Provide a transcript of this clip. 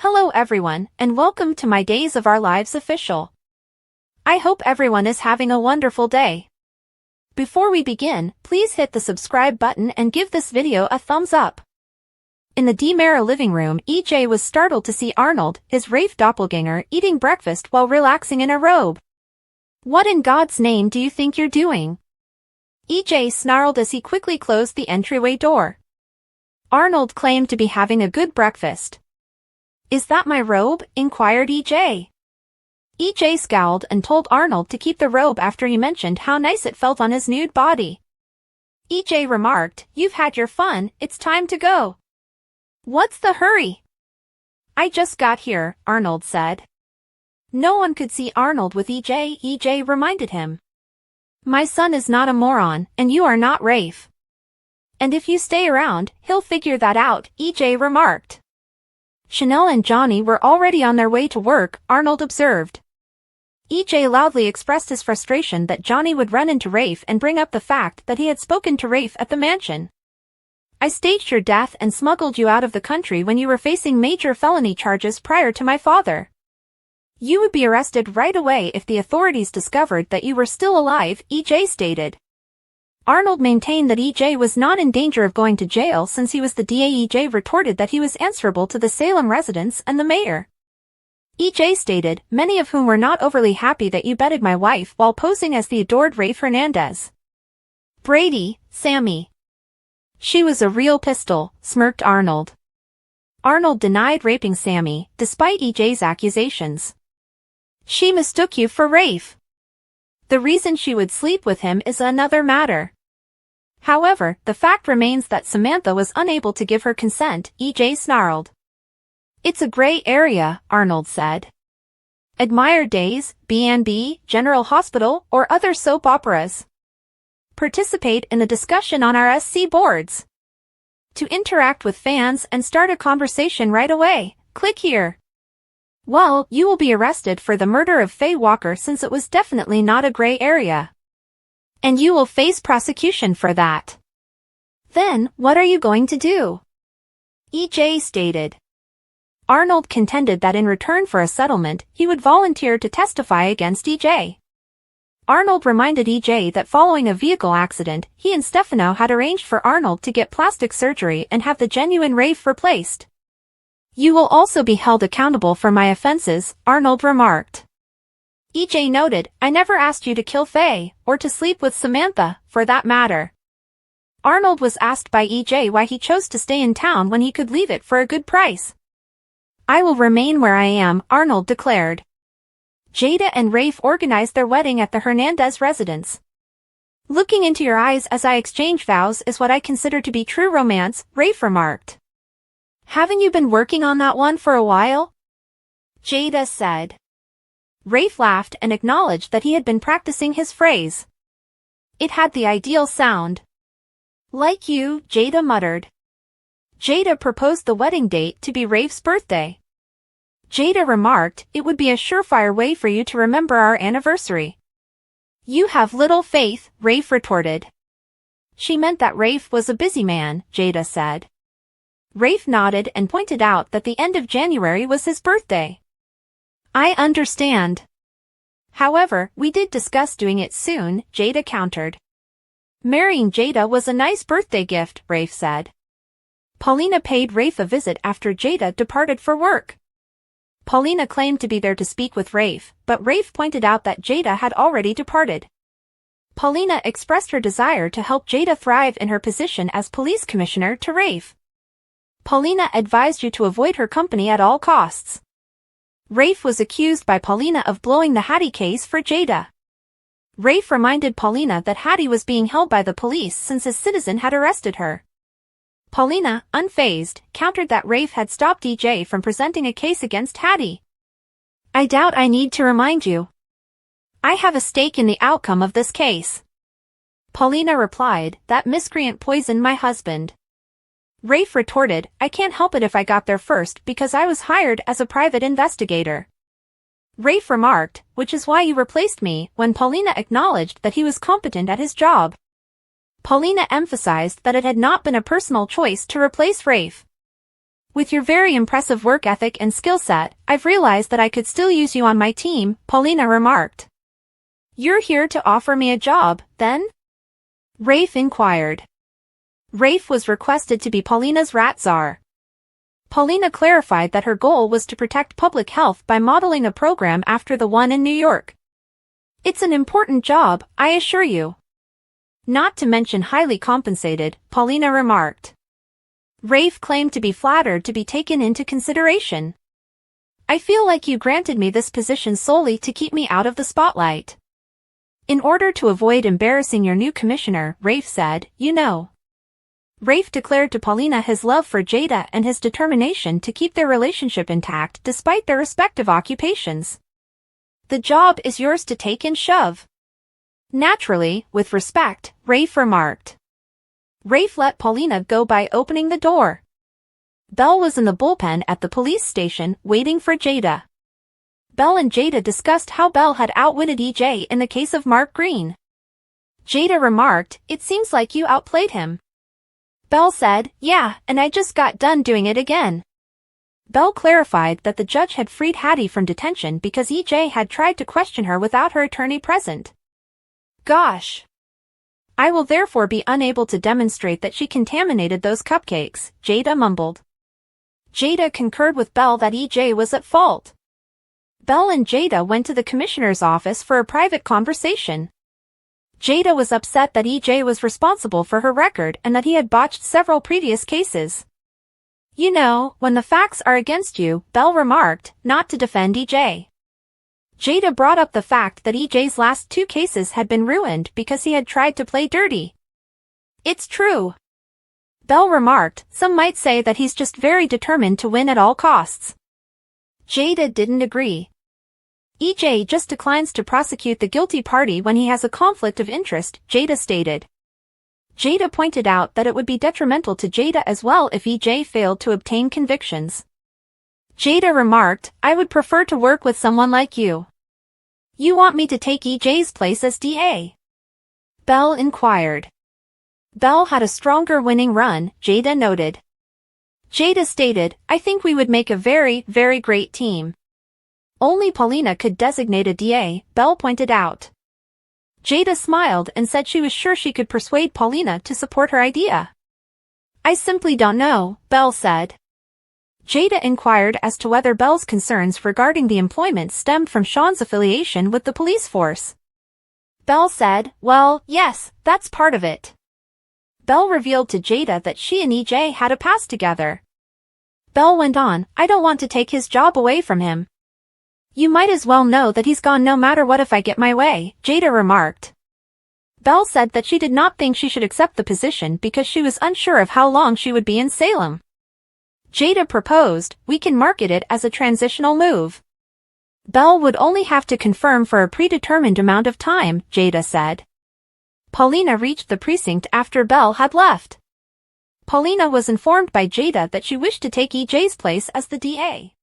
Hello everyone, and welcome to my Days of Our Lives official. I hope everyone is having a wonderful day. Before we begin, please hit the subscribe button and give this video a thumbs up. In the DeMera living room, EJ was startled to see Arnold, his Rafe doppelganger, eating breakfast while relaxing in a robe. "What in God's name do you think you're doing?" EJ snarled as he quickly closed the entryway door. Arnold claimed to be having a good breakfast. "Is that my robe?" inquired EJ. EJ scowled and told Arnold to keep the robe after he mentioned how nice it felt on his nude body. EJ remarked, "You've had your fun, it's time to go." "What's the hurry?" "I just got here," Arnold said. No one could see Arnold with EJ, EJ reminded him. "My son is not a moron, and you are not Rafe. And if you stay around, he'll figure that out," EJ remarked. Chanel and Johnny were already on their way to work, Arnold observed. EJ loudly expressed his frustration that Johnny would run into Rafe and bring up the fact that he had spoken to Rafe at the mansion. "I staged your death and smuggled you out of the country when you were facing major felony charges prior to my father. You would be arrested right away if the authorities discovered that you were still alive," EJ stated. Arnold maintained that EJ was not in danger of going to jail since he was the DA. EJ retorted that he was answerable to the Salem residents and the mayor. EJ stated, "Many of whom were not overly happy that you bedded my wife while posing as the adored Rafe Hernandez. Brady, Sami. She was a real pistol," smirked Arnold. Arnold denied raping Sami, despite EJ's accusations. "She mistook you for Rafe. The reason she would sleep with him is another matter. However, the fact remains that Samantha was unable to give her consent," EJ snarled. "It's a gray area," Arnold said. "Admire Days, B&B, General Hospital, or other soap operas. Participate in the discussion on our SC boards. To interact with fans and start a conversation right away, click here. Well, you will be arrested for the murder of Faye Walker since it was definitely not a gray area. And you will face prosecution for that. Then, what are you going to do?" EJ stated. Arnold contended that in return for a settlement, he would volunteer to testify against EJ. Arnold reminded EJ that following a vehicle accident, he and Stefano had arranged for Arnold to get plastic surgery and have the genuine Rafe replaced. "You will also be held accountable for my offenses," Arnold remarked. EJ noted, "I never asked you to kill Faye, or to sleep with Samantha, for that matter." Arnold was asked by EJ why he chose to stay in town when he could leave it for a good price. "I will remain where I am," Arnold declared. Jada and Rafe organized their wedding at the Hernandez residence. "Looking into your eyes as I exchange vows is what I consider to be true romance," Rafe remarked. "Haven't you been working on that one for a while?" Jada said. Rafe laughed and acknowledged that he had been practicing his phrase. "It had the ideal sound." "Like you," Jada muttered. Jada proposed the wedding date to be Rafe's birthday. Jada remarked, "It would be a surefire way for you to remember our anniversary." "You have little faith," Rafe retorted. She meant that Rafe was a busy man, Jada said. Rafe nodded and pointed out that the end of January was his birthday. "I understand. However, we did discuss doing it soon," Jada countered. "Marrying Jada was a nice birthday gift," Rafe said. Paulina paid Rafe a visit after Jada departed for work. Paulina claimed to be there to speak with Rafe, but Rafe pointed out that Jada had already departed. Paulina expressed her desire to help Jada thrive in her position as police commissioner to Rafe. Paulina advised you to avoid her company at all costs. Rafe was accused by Paulina of blowing the Hattie case for Jada. Rafe reminded Paulina that Hattie was being held by the police since a citizen had arrested her. Paulina, unfazed, countered that Rafe had stopped EJ from presenting a case against Hattie. "I doubt I need to remind you. I have a stake in the outcome of this case." Paulina replied, "That miscreant poisoned my husband." Rafe retorted, "I can't help it if I got there first because I was hired as a private investigator." Rafe remarked, "Which is why you replaced me," when Paulina acknowledged that he was competent at his job. Paulina emphasized that it had not been a personal choice to replace Rafe. With your very impressive work ethic and skill set, I've realized that I could still use you on my team, Paulina remarked. You're here to offer me a job, then? Rafe inquired. Rafe was requested to be Paulina's rat czar. Paulina clarified that her goal was to protect public health by modeling a program after the one in New York. It's an important job, I assure you. Not to mention highly compensated, Paulina remarked. Rafe claimed to be flattered to be taken into consideration. I feel like you granted me this position solely to keep me out of the spotlight. In order to avoid embarrassing your new commissioner, Rafe said, you know. Rafe declared to Paulina his love for Jada and his determination to keep their relationship intact despite their respective occupations. The job is yours to take and shove. Naturally, with respect, Rafe remarked. Rafe let Paulina go by opening the door. Belle was in the bullpen at the police station, waiting for Jada. Belle and Jada discussed how Belle had outwitted EJ in the case of Mark Green. Jada remarked, it seems like you outplayed him. Belle said, yeah, and I just got done doing it again. Belle clarified that the judge had freed Hattie from detention because EJ had tried to question her without her attorney present. Gosh. I will therefore be unable to demonstrate that she contaminated those cupcakes, Jada mumbled. Jada concurred with Belle that EJ was at fault. Belle and Jada went to the commissioner's office for a private conversation. Jada was upset that EJ was responsible for her record and that he had botched several previous cases. You know, when the facts are against you, Belle remarked, not to defend EJ. Jada brought up the fact that EJ's last 2 cases had been ruined because he had tried to play dirty. It's true. Belle remarked, some might say that he's just very determined to win at all costs. Jada didn't agree. EJ just declines to prosecute the guilty party when he has a conflict of interest, Jada stated. Jada pointed out that it would be detrimental to Jada as well if EJ failed to obtain convictions. Jada remarked, I would prefer to work with someone like you. You want me to take EJ's place as DA? Belle inquired. Belle had a stronger winning run, Jada noted. Jada stated, I think we would make a very, very great team. Only Paulina could designate a DA, Belle pointed out. Jada smiled and said she was sure she could persuade Paulina to support her idea. I simply don't know, Belle said. Jada inquired as to whether Belle's concerns regarding the employment stemmed from Sean's affiliation with the police force. Belle said, well, yes, that's part of it. Belle revealed to Jada that she and EJ had a past together. Belle went on, I don't want to take his job away from him. You might as well know that he's gone no matter what if I get my way, Jada remarked. Belle said that she did not think she should accept the position because she was unsure of how long she would be in Salem. Jada proposed, we can market it as a transitional move. Belle would only have to confirm for a predetermined amount of time, Jada said. Paulina reached the precinct after Belle had left. Paulina was informed by Jada that she wished to take EJ's place as the DA.